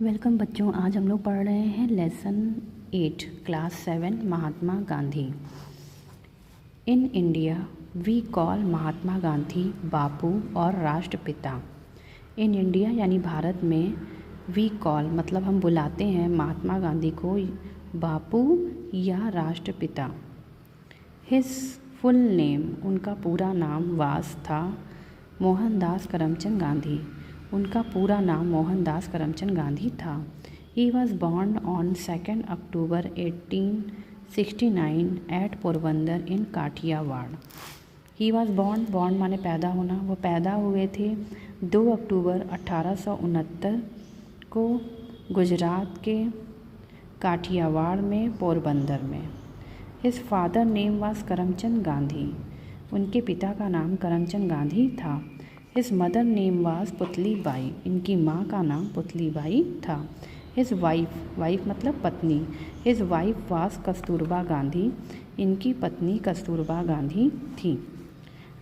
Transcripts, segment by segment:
Welcome बच्चों, आज हम लोग पढ़ रहे हैं lesson 8 class 7 Mahatma Gandhi. In India we call Mahatma Gandhi Bapu और राष्ट्रपिता। इन इंडिया यानी भारत में वी कॉल मतलब हम बुलाते हैं महात्मा गांधी को बापू या राष्ट्रपिता। हिज फुल नेम, उनका पूरा नाम वास था मोहनदास करमचंद गांधी। उनका पूरा नाम मोहनदास करमचंद गांधी था। He was born on 2 October 1869 at Porbandar in Kathiawar. He was born माने पैदा होना। वो पैदा हुए थे 2 अक्टूबर 1869 को गुजरात के काठियावाड़ में पोरबंदर में। His father name was Karamchand Gandhi. उनके पिता का नाम करमचंद गांधी था। His mother name was Putli Bai. इनकी माँ का नाम पुतली बाई था। हिज वाइफ मतलब पत्नी। His wife was Kasturba Gandhi. इनकी पत्नी कस्तूरबा गांधी थी।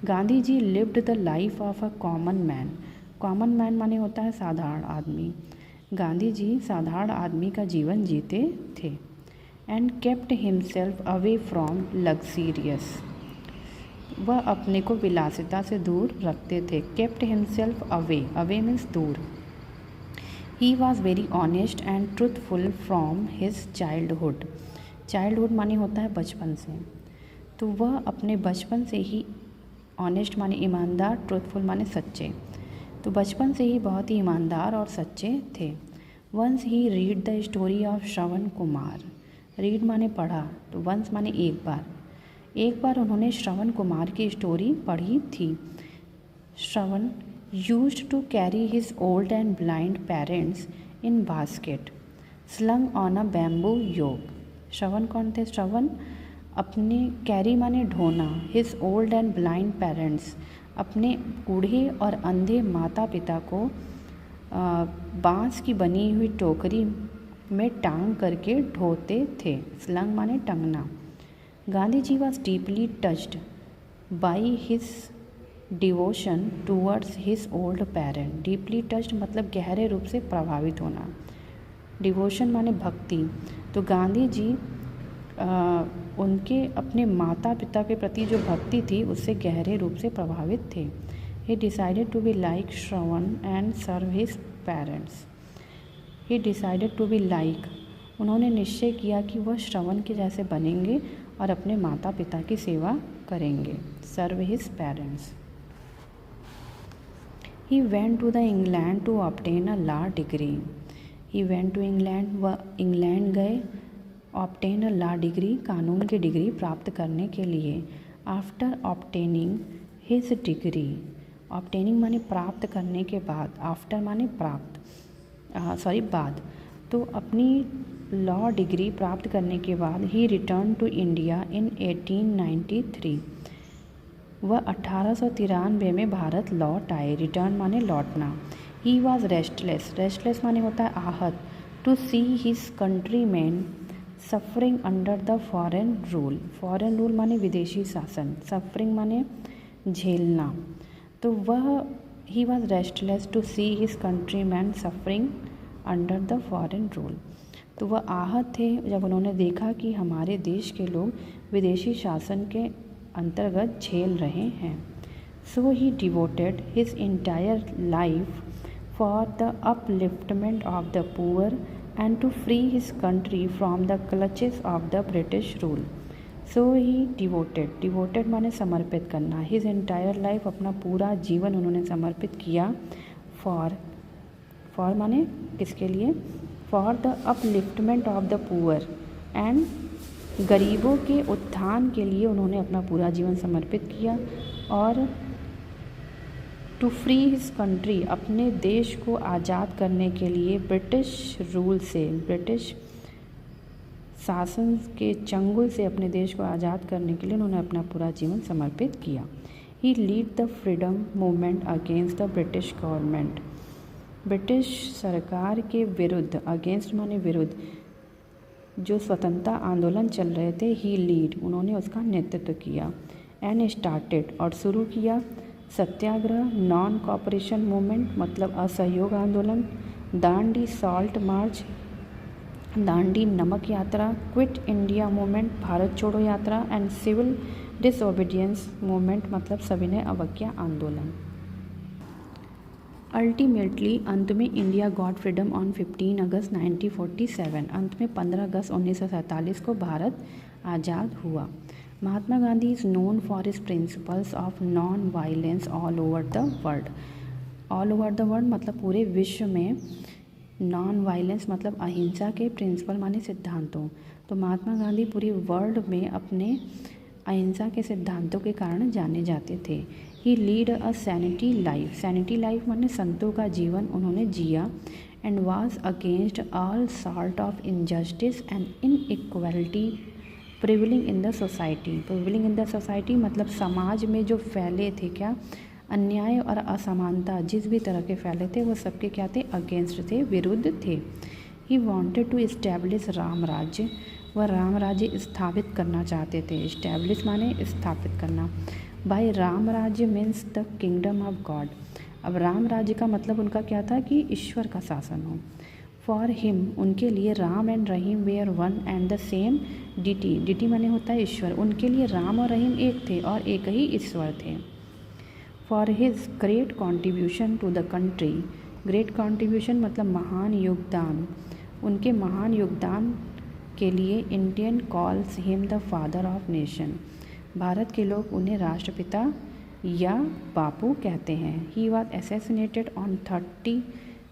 Gandhi ji lived the life of a common man. Common man माने होता है साधारण आदमी। गांधी जी साधारण आदमी का जीवन जीते थे। And kept himself away from luxurious. वह अपने को विलासिता से दूर रखते थे। केप्ट हिमसेल्फ अवे मीन्स दूर। He was very honest and truthful from his childhood. Childhood माने होता है बचपन से। तो वह अपने बचपन से ही ऑनेस्ट माने ईमानदार, ट्रूथफुल माने सच्चे। तो बचपन से ही बहुत ही ईमानदार और सच्चे थे। Once he read the story of Shravan Kumar. Read माने पढ़ा, तो वंस माने एक बार उन्होंने श्रवण कुमार की स्टोरी पढ़ी थी। Shravan used to carry his old and blind parents in basket slung on a bamboo yoke. Shravan कौन थे? श्रवण अपने कैरी माने ढोना, his old and blind parents अपने बूढ़े और अंधे माता पिता को बांस की बनी हुई टोकरी में टांग करके ढोते थे। स्लंग माने टंगना। Gandhi ji was deeply touched by his devotion towards his old parent. Deeply touched मतलब गहरे रूप से प्रभावित होना। डिवोशन माने भक्ति। तो गांधी जी उनके अपने माता पिता के प्रति जो भक्ति थी उससे गहरे रूप से प्रभावित थे। He decided to be like Shravan and serve his parents. He decided to be like, उन्होंने निश्चय किया कि वह श्रवण के जैसे बनेंगे और अपने माता पिता की सेवा करेंगे। Serve his parents. He went to the England to obtain a law degree. He went to England, वह इंग्लैंड गए ऑब्टेन अ लॉ डिग्री, कानून की डिग्री प्राप्त करने के लिए। After obtaining his degree, obtaining माने प्राप्त करने के बाद, आफ्टर माने प्राप्त बाद। तो अपनी लॉ डिग्री प्राप्त करने के बाद ही रिटर्न टू इंडिया इन 1893। वह 1893 में भारत लौट आए। रिटर्न माने लौटना। ही वॉज रेस्टलेस, रेस्टलेस माने होता है आहत, to see his countryman suffering under the foreign rule. Foreign rule माने विदेशी शासन, सफरिंग माने झेलना। तो वह he was restless to see his countryman suffering under the foreign rule. तो वह आहत थे जब उन्होंने देखा कि हमारे देश के लोग विदेशी शासन के अंतर्गत झेल रहे हैं। So he devoted his entire life for the upliftment of the poor and to free his country from the clutches of the British rule. So he devoted माने समर्पित करना। हिज इंटायर लाइफ, अपना पूरा जीवन उन्होंने समर्पित किया। फॉर माने किसके लिए? For the upliftment of the poor and, गरीबों के उत्थान के लिए उन्होंने अपना पूरा जीवन समर्पित किया। और टू फ्री हिज कंट्री, अपने देश को आज़ाद करने के लिए ब्रिटिश रूल से, ब्रिटिश शासन के चंगुल से अपने देश को आज़ाद करने के लिए उन्होंने अपना पूरा जीवन समर्पित किया। He lead the freedom movement against the British government. British सरकार के विरुद्ध, अगेंस्ट माने विरुद्ध, जो स्वतंत्रता आंदोलन चल रहे थे, ही लीड उन्होंने उसका नेतृत्व किया। एंड स्टार्टेड और शुरू किया सत्याग्रह, नॉन कॉपरेशन मूवमेंट मतलब असहयोग आंदोलन, दांडी सॉल्ट मार्च, दांडी नमक यात्रा, क्विट इंडिया मूवमेंट भारत छोड़ो यात्रा एंड सिविल डिसओबीडियंस मूवमेंट मतलब सविनय अवज्ञा आंदोलन। अल्टीमेटली अंत में इंडिया गॉट फ्रीडम ऑन 15 अगस्त 1947, अंत में 15 अगस्त 1947 को भारत आज़ाद हुआ। Mahatma Gandhi is known for his principles of non violence all over the world. All over the world मतलब पूरे विश्व में, नॉन वायलेंस मतलब अहिंसा के प्रिंसिपल माने सिद्धांतों। तो महात्मा गांधी पूरे वर्ल्ड में अपने अहिंसा के सिद्धांतों के कारण जाने जाते थे। He lead a saintly life, saintly life माने संतों का जीवन उन्होंने जिया। And was against all sort of injustice and inequality prevailing in the society. Prevailing in the society मतलब समाज में जो फैले थे क्या, अन्याय और असमानता जिस भी तरह के फैले थे वो सबके क्या थे, अगेंस्ट थे, विरुद्ध थे। He wanted to establish Ram Rajya, वह राम राज्य स्थापित करना चाहते थे। इस्टेब्लिश माने स्थापित करना। बाय राम राज्य means the kingdom of God. अब राम राज्य का मतलब उनका क्या था कि ईश्वर का शासन हो। फॉर हिम उनके लिए Ram and Rahim were one and the same deity, deity माने होता है ईश्वर, उनके लिए राम और रहीम एक थे और एक ही ईश्वर थे। For his great contribution to the country, great contribution मतलब महान योगदान, उनके महान योगदान के लिए Indian calls him the father of nation, Bharat के लोग उन्हें राष्ट्रपिता या बापू कहते हैं। He was assassinated on 30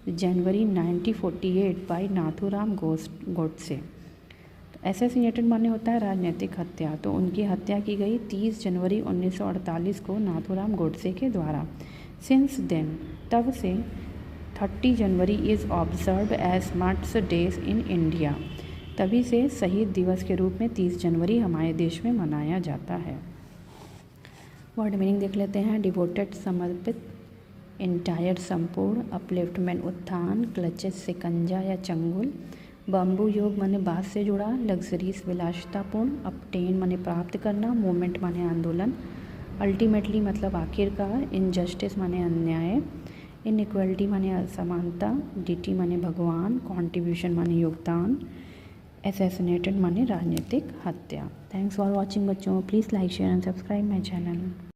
January 1948 by Nathuram Godse. Assassinated माने होता है राजनीतिक हत्या, तो उनकी हत्या की गई 30 जनवरी 1948 को नाथूराम गोडसे के द्वारा। सिंस देन तब से 30 January is observe as martyrs days in India, तभी से शहीद दिवस के रूप में 30 जनवरी हमारे देश में मनाया जाता है। वर्ड मीनिंग देख लेते हैं। डिवोटेड समर्पित, इंटायर संपूर्ण, अपलिफ्टमेंट उत्थान, क्लचेस सिकंजा या चंगुल, बम्बू योग माने बात से जुड़ा, लग्जरीज विलासितापूर्ण, अपटेन माने प्राप्त करना, मूवमेंट माने आंदोलन, अल्टीमेटली मतलब आखिरकार, इनजस्टिस माने अन्याय, इनइक्वालिटी माने असमानता, डिटी माने भगवान, कॉन्ट्रीब्यूशन माने योगदान, असैसिनेटेड माने राजनीतिक हत्या। थैंक्स फॉर वॉचिंग बच्चों, please like share and subscribe my channel.